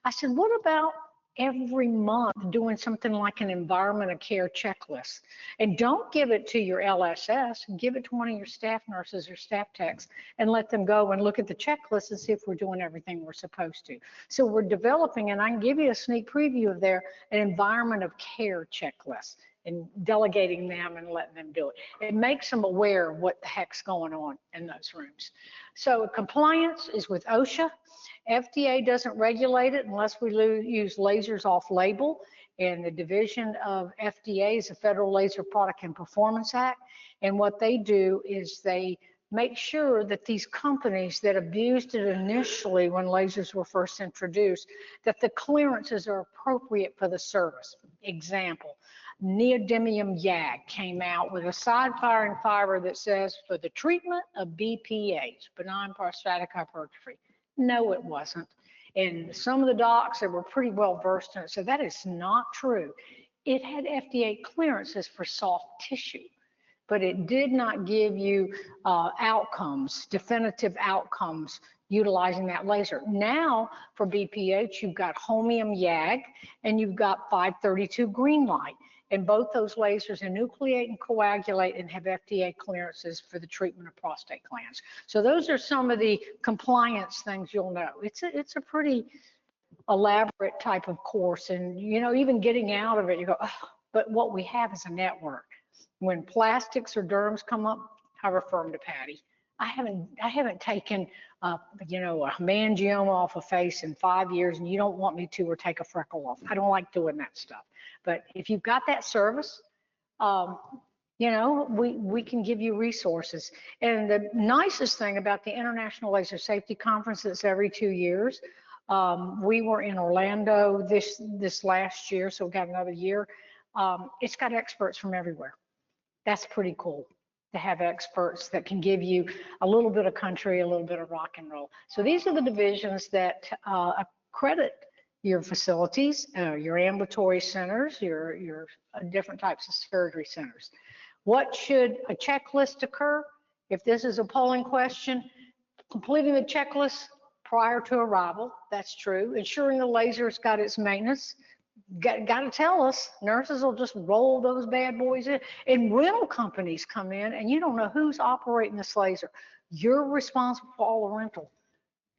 I said, what about every month doing something like an environment of care checklist? And don't give it to your LSS, give it to one of your staff nurses or staff techs and let them go and look at the checklist and see if we're doing everything we're supposed to. So we're developing, and I can give you a sneak preview of an environment of care checklist, and delegating them and letting them do it. It makes them aware of what the heck's going on in those rooms. So compliance is with OSHA. FDA doesn't regulate it unless we use lasers off label, and the division of FDA is the Federal Laser Product and Performance Act. And what they do is they make sure that these companies that abused it initially when lasers were first introduced, that the clearances are appropriate for the service. Example, neodymium YAG came out with a side-firing fiber that says for the treatment of BPH, benign prostatic hypertrophy. No, it wasn't. And some of the docs that were pretty well versed in it said that is not true. It had FDA clearances for soft tissue, but it did not give you outcomes, definitive outcomes utilizing that laser. Now for BPH, you've got homium YAG and you've got 532 green light. And both those lasers enucleate and coagulate and have FDA clearances for the treatment of prostate glands. So those are some of the compliance things you'll know. It's a pretty elaborate type of course, and you know, even getting out of it, you go, oh, but what we have is a network. When plastics or derms come up, I refer them to Patty. I haven't taken you know, a hemangioma off a face in 5 years, and you don't want me to, or take a freckle off. I don't like doing that stuff. But if you've got that service, you know, we can give you resources. And the nicest thing about the International Laser Safety Conference that's every 2 years, we were in Orlando this last year, so we got another year. It's got experts from everywhere. That's pretty cool to have experts that can give you a little bit of country, a little bit of rock and roll. So these are the divisions that accredit your facilities, your ambulatory centers, your different types of surgery centers. What should a checklist occur? If this is a polling question, completing the checklist prior to arrival, that's true. Ensuring the laser's got its maintenance. Got to tell us, nurses will just roll those bad boys in. And rental companies come in and you don't know who's operating this laser. You're responsible for all the rental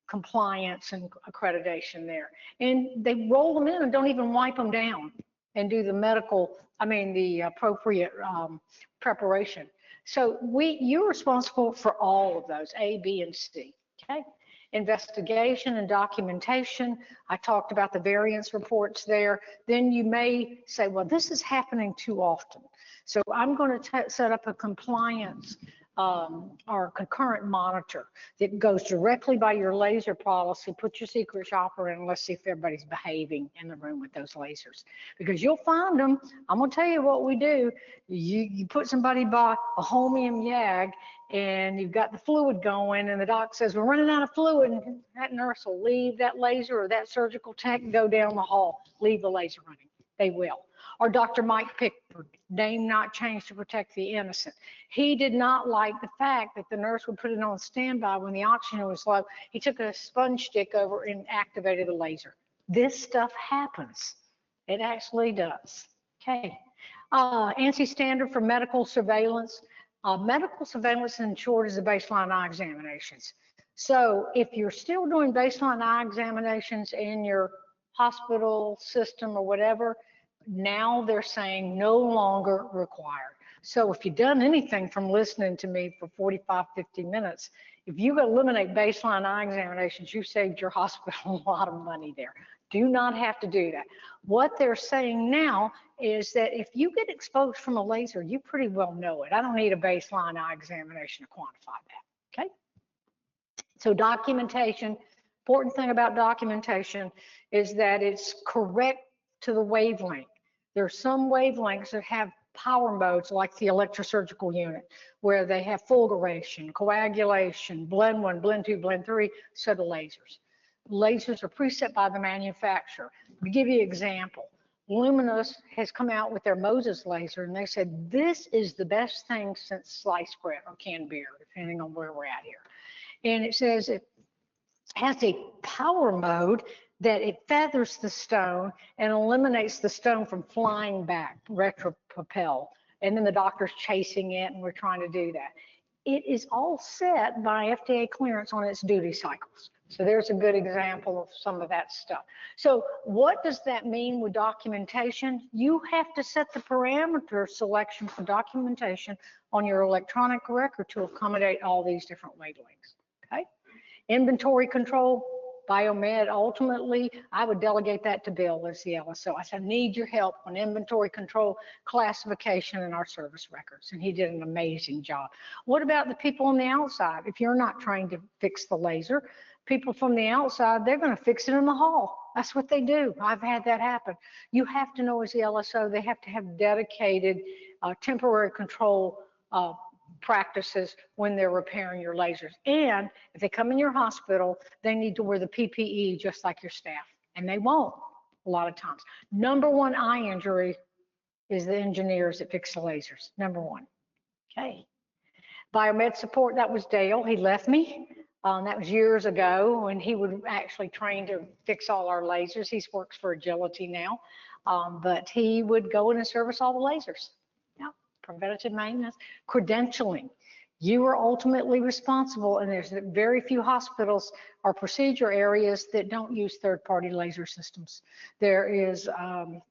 compliance and accreditation there. And they roll them in and don't even wipe them down and do the the appropriate preparation. So you're responsible for all of those, A, B, and C, okay? Investigation and documentation. I talked about the variance reports there. Then you may say, well, this is happening too often. So I'm going to set up a compliance or concurrent monitor that goes directly by your laser policy. Put your secret shopper in. Let's see if everybody's behaving in the room with those lasers, because you'll find them. I'm gonna tell you what we do. You put somebody by a holmium YAG and you've got the fluid going, and the doc says we're running out of fluid, and that nurse will leave that laser, or that surgical tech, go down the hall, leave the laser running. They will. Or Dr. Mike Pickford, name not changed to protect the innocent. He did not like the fact that the nurse would put it on standby when the oxygen was low. He took a sponge stick over and activated the laser. This stuff happens. It actually does. Okay. ANSI standard for medical surveillance. Medical surveillance, in short, is the baseline eye examinations. So if you're still doing baseline eye examinations in your hospital system or whatever, now they're saying no longer required. So if you've done anything from listening to me for 45, 50 minutes, if you eliminate baseline eye examinations, you've saved your hospital a lot of money there. Do not have to do that. What they're saying now is that if you get exposed from a laser, you pretty well know it. I don't need a baseline eye examination to quantify that, okay? So documentation, important thing about documentation is that it's correct to the wavelength. There are some wavelengths that have power modes, like the electrosurgical unit, where they have fulguration, coagulation, blend 1, blend 2, blend 3, so do lasers. Lasers are preset by the manufacturer. To give you an example, Luminous has come out with their Moses laser, and they said this is the best thing since sliced bread or canned beer, depending on where we're at here. And it says it has a power mode that it feathers the stone and eliminates the stone from flying back, retropropel. And then the doctor's chasing it, and we're trying to do that. It is all set by FDA clearance on its duty cycles. So there's a good example of some of that stuff. So what does that mean with documentation? You have to set the parameter selection for documentation on your electronic record to accommodate all these different wavelengths, okay? Inventory control, BioMed, ultimately, I would delegate that to Bill as the LSO. I said, I need your help on inventory control, classification, and our service records. And he did an amazing job. What about the people on the outside? If you're not trying to fix the laser, people from the outside, they're going to fix it in the hall. That's what they do. I've had that happen. You have to know as the LSO, they have to have dedicated temporary control practices when they're repairing your lasers. And if they come in your hospital, they need to wear the PPE just like your staff, and they won't a lot of times. Number one eye injury is the engineers that fix the lasers, number one. Okay. BioMed support, that was Dale. He left me. That was years ago when he would actually train to fix all our lasers. He works for Agility now, but he would go in and service all the lasers. Preventative maintenance, credentialing. You are ultimately responsible, and there's very few hospitals or procedure areas that don't use third-party laser systems. There is, God,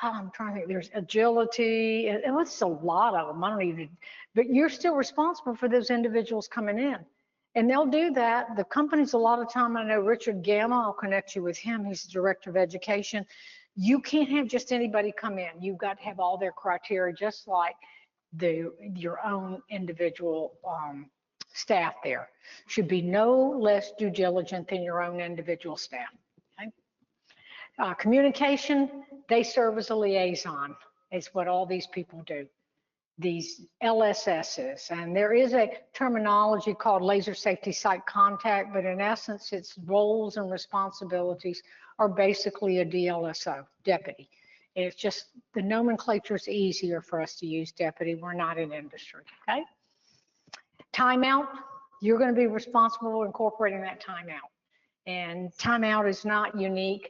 I'm trying to think, there's Agility, and it's a lot of them, I don't even, but you're still responsible for those individuals coming in. And they'll do that. The companies, a lot of time, I know Richard Gamma, I'll connect you with him, he's the director of education. You can't have just anybody come in. You've got to have all their criteria, just like your own individual staff there. Should be no less due diligent than your own individual staff. Okay? Communication, they serve as a liaison. It's what all these people do. These LSSs, and there is a terminology called laser safety site contact, but in essence, its roles and responsibilities are basically a DLSO, deputy. It's just the nomenclature is easier for us to use deputy. We're not in industry, okay? Timeout, you're going to be responsible for incorporating that timeout. And timeout is not unique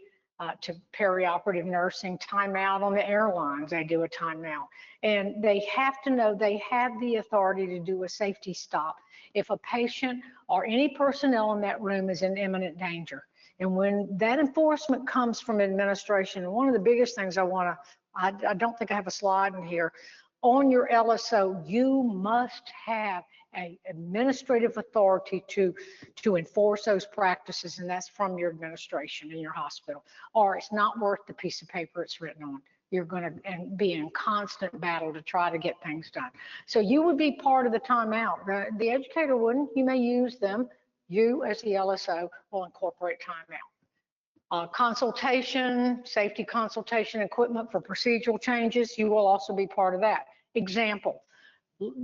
to perioperative nursing. Timeout on the airlines, they do a timeout. And they have to know they have the authority to do a safety stop if a patient or any personnel in that room is in imminent danger. And when that enforcement comes from administration, and one of the biggest things I don't think I have a slide in here, on your LSO, you must have an administrative authority to enforce those practices, and that's from your administration in your hospital, or it's not worth the piece of paper it's written on. you're going to be in constant battle to try to get things done. So you would be part of the timeout. The educator wouldn't. You may use them. You, as the LSO, will incorporate timeout. Consultation, safety consultation equipment for procedural changes, you will also be part of that. Example,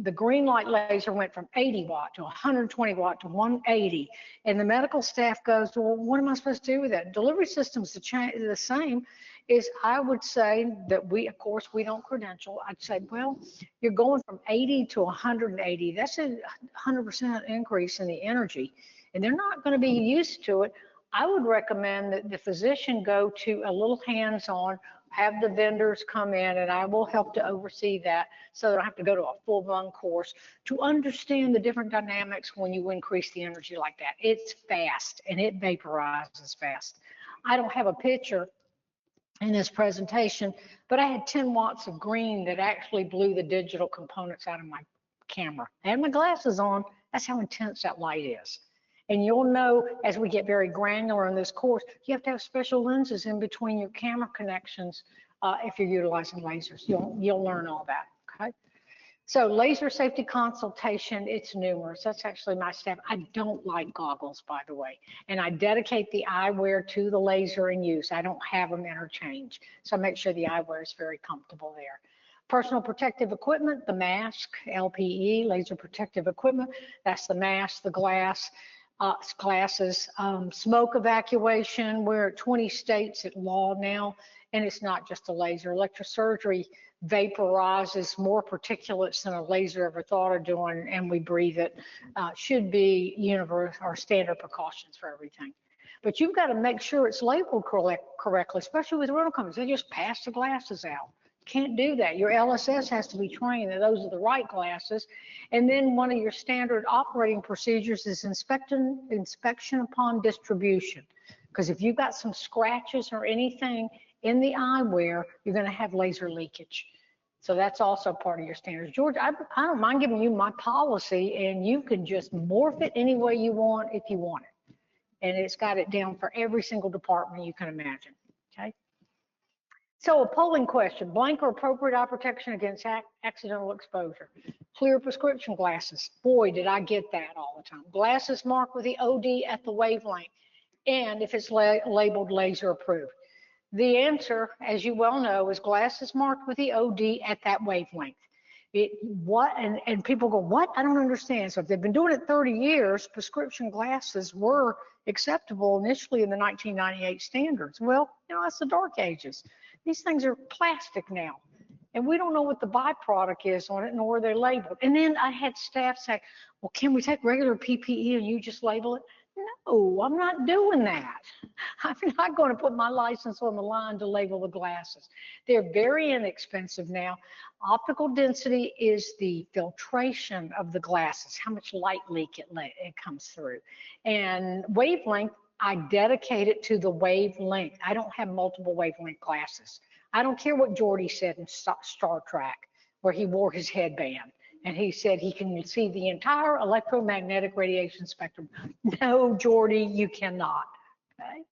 the green light laser went from 80 watt to 120 watt to 180, and the medical staff goes, well, what am I supposed to do with that? Delivery system's the same. Is I would say that of course, we don't credential. I'd say, well, you're going from 80 to 180. That's a 100% increase in the energy, and they're not going to be used to it. I would recommend that the physician go to a little hands-on, have the vendors come in, and I will help to oversee that so they don't have to go to a full-blown course to understand the different dynamics when you increase the energy like that. It's fast and it vaporizes fast. I don't have a picture in this presentation, but I had 10 watts of green that actually blew the digital components out of my camera. I had my glasses on. That's how intense that light is. And you'll know as we get very granular in this course, you have to have special lenses in between your camera connections if you're utilizing lasers. You'll learn all that, okay? So laser safety consultation, it's numerous. That's actually my staff. I don't like goggles, by the way, and I dedicate the eyewear to the laser in use. I don't have them interchange, so I make sure the eyewear is very comfortable there. Personal protective equipment, the mask, LPE, laser protective equipment, that's the mask, the glasses, smoke evacuation. We're at 20 states at law now, and it's not just a laser. Electrosurgery vaporizes more particulates than a laser ever thought of doing, and we breathe it. Should be universal or standard precautions for everything. But you've got to make sure it's labeled correctly, especially with rental companies. They just pass the glasses out. Can't do that. Your LSS has to be trained that those are the right glasses. And then one of your standard operating procedures is inspection upon distribution. Because if you've got some scratches or anything in the eyewear, you're going to have laser leakage. So that's also part of your standards. George, I don't mind giving you my policy, and you can just morph it any way you want if you want it. And it's got it down for every single department you can imagine, okay? So a polling question, blank or appropriate eye protection against accidental exposure. Clear prescription glasses. Boy, did I get that all the time. Glasses marked with the OD at the wavelength, and if it's labeled laser approved. The answer, as you well know, is glasses marked with the OD at that wavelength. And people go, what? I don't understand. So if they've been doing it 30 years, prescription glasses were acceptable initially in the 1998 standards. Well, you know, that's the dark ages. These things are plastic now, and we don't know what the byproduct is on it, nor are they labeled. And then I had staff say, well, can we take regular PPE and you just label it? No, I'm not doing that. I'm not going to put my license on the line to label the glasses. They're very inexpensive now. Optical density is the filtration of the glasses, how much light leak it comes through. And wavelength, I dedicate it to the wavelength. I don't have multiple wavelength glasses. I don't care what Geordi said in Star Trek, where he wore his headband. And he said he can see the entire electromagnetic radiation spectrum. No, Geordi, you cannot. Okay.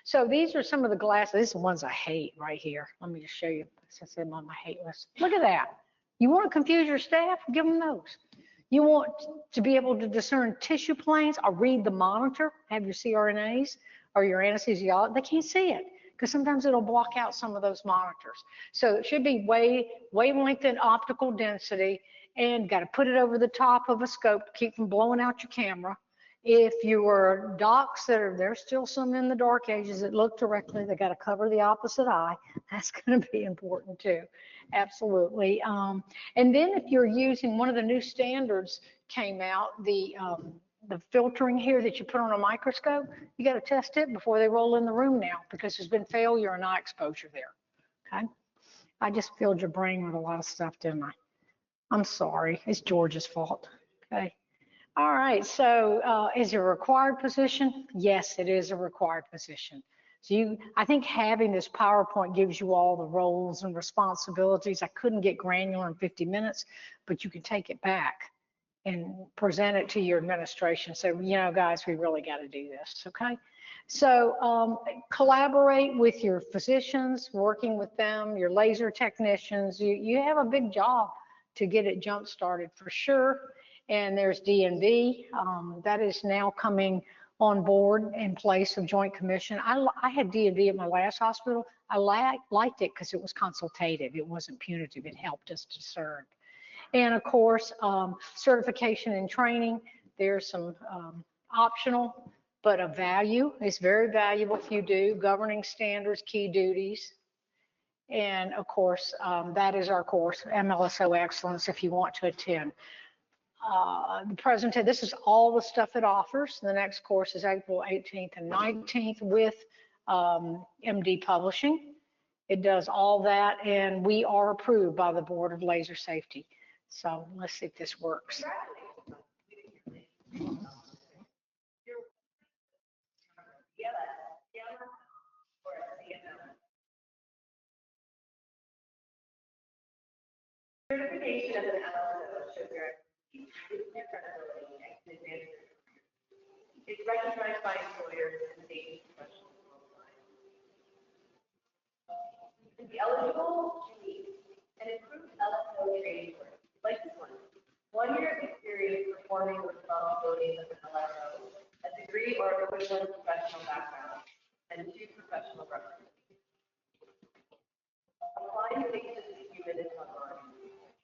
So these are some of the glasses. These are the ones I hate right here. Let me just show you, since I'm on my hate list. Look at that. You want to confuse your staff? Give them those. You want to be able to discern tissue planes or read the monitor, have your CRNAs or your anesthesiologist. They can't see it because sometimes it'll block out some of those monitors. So it should be wavelength and optical density, and got to put it over the top of a scope to keep from blowing out your camera. If your docs there's still some in the dark ages that look directly, they got to cover the opposite eye. That's going to be important too. Absolutely. And then if you're using one of the new standards came out, the filtering here that you put on a microscope, you got to test it before they roll in the room now, because there's been failure and eye exposure there. Okay. I just filled your brain with a lot of stuff, didn't I? I'm sorry, it's George's fault. Okay. All right, so is it a required position? Yes, it is a required position. So I think having this PowerPoint gives you all the roles and responsibilities. I couldn't get granular in 50 minutes, but you can take it back and present it to your administration. So, you know, guys, we really got to do this, okay? So collaborate with your physicians, working with them, your laser technicians. You have a big job to get it jump started for sure. And there's D&V that is now coming on board in place of Joint Commission. I had D&V at my last hospital. I liked it because it was consultative. It wasn't punitive. It helped us discern. And of course, certification and training. There's some optional, but of value. It's very valuable if you do. Governing standards, key duties. And of course, that is our course, MLSO Excellence, if you want to attend. This is all the stuff it offers. The next course is April 18th and 19th with MD Publishing. It does all that, and we are approved by the Board of Laser Safety. So let's see if this works. Certification as an LSO shows your credibility and advantage. It's recognized by employers and safety professionals worldwide. To be eligible, you need an improved LSO training course, like this one. 1 year of experience performing the responsibilities of an LSO, a degree or equivalent professional background, and 2 professional references. Applying takes just a few minutes online.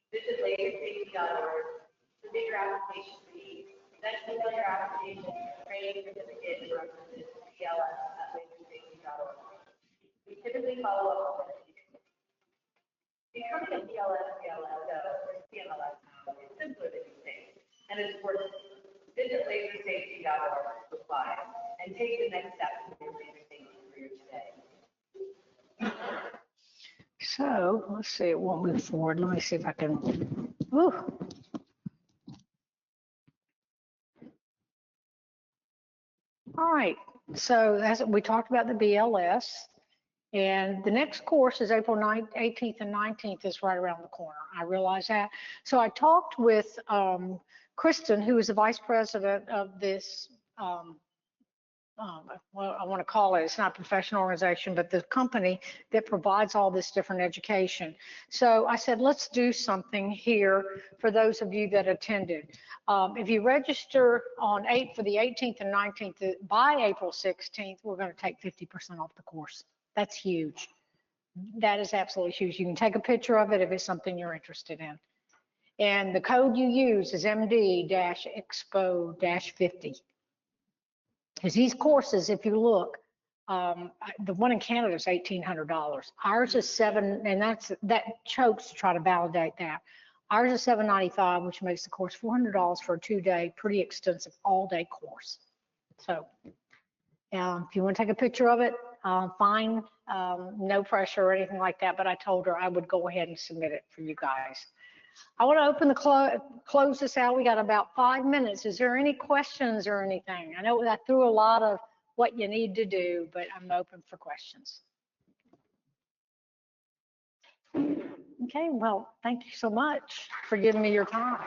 Visit lasersafety.org, submit your application fee, then email your application, training certificate, and references to BLS@lasersafety.org. We typically follow up with you. Becoming a BLS/BLSO or CMLSO is simpler than you think, and it's worth it. Visit lasersafety.org to apply and take the next step in your laser safety career today. So let's see, it won't move forward. Let me see if I can. Ooh. All right, so as we talked about the BLS, and the next course is April 18th and 19th is right around the corner. I realize that. So I talked with Kristen, who is the vice president of this well, I want to call it, it's not a professional organization, but the company that provides all this different education. So I said, let's do something here for those of you that attended. If you register for the 18th and 19th, by April 16th, we're going to take 50% off the course. That's huge. That is absolutely huge. You can take a picture of it if it's something you're interested in. And the code you use is MD-Expo-50. Because these courses, if you look, the one in Canada is $1,800. Ours is $7, and that chokes to try to validate that. Ours is $795, which makes the course $400 for a 2-day, pretty extensive all-day course. So if you want to take a picture of it, fine, no pressure or anything like that. But I told her I would go ahead and submit it for you guys. I want to open close this out. We got about 5 minutes. Is there any questions or anything? I know I threw a lot of what you need to do, but I'm open for questions. Okay, well, thank you so much for giving me your time.